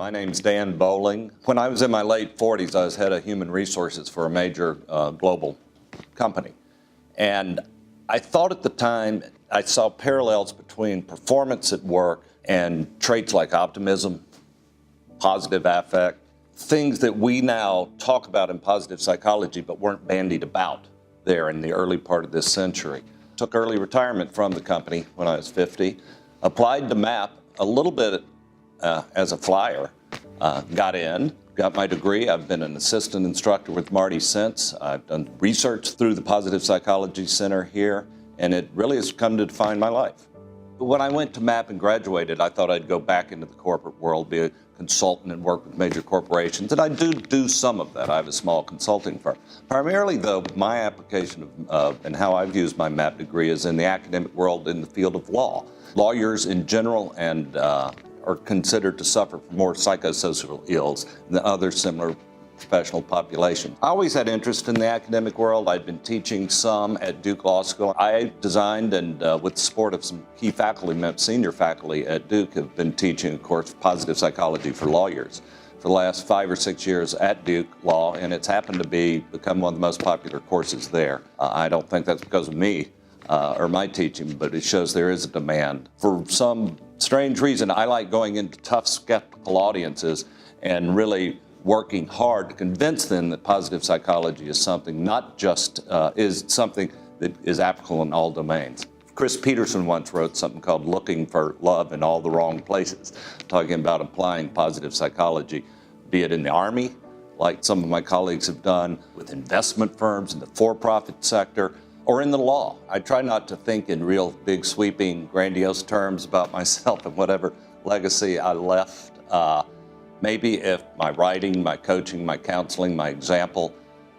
My name's Dan Bowling. When I was in my late 40s, I was head of human resources for a major global company. And I thought at the time I saw parallels between performance at work and traits like optimism, positive affect, things that we now talk about in positive psychology but weren't bandied about there in the early part of this century. Took early retirement from the company when I was 50, applied to MAP a little bit as a flyer, got in, got my degree. I've been an assistant instructor with Marty since. I've done research through the Positive Psychology Center here, and it really has come to define my life. When I went to MAP and graduated, I thought I'd go back into the corporate world, be a consultant and work with major corporations, and I do some of that. I have a small consulting firm. Primarily, though, my application of and how I've used my MAP degree is in the academic world in the field of law. Lawyers in general and are considered to suffer from more psychosocial ills than other similar professional populations. I always had interest in the academic world. I'd been teaching some at Duke Law School. I designed and with the support of some key faculty, senior faculty at Duke, have been teaching a course, Positive Psychology for Lawyers, for the last 5 or 6 years at Duke Law, and it's happened to become one of the most popular courses there. I don't think that's because of me or my teaching, but it shows there is a demand. For some strange reason, I like going into tough, skeptical audiences and really working hard to convince them that positive psychology is something not just is something that is applicable in all domains. Chris Peterson once wrote something called Looking for Love in All the Wrong Places, talking about applying positive psychology, be it in the Army, like some of my colleagues have done, with investment firms in the for-profit sector, or in the law. I try not to think in real big, sweeping, grandiose terms about myself and whatever legacy I left. Maybe if my writing, my coaching, my counseling, my example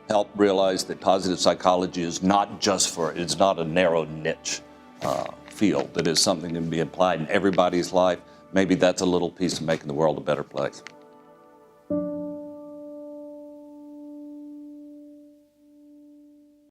help realize that positive psychology is not just it's not a narrow niche field. It is something that can be applied in everybody's life. Maybe that's a little piece of making the world a better place.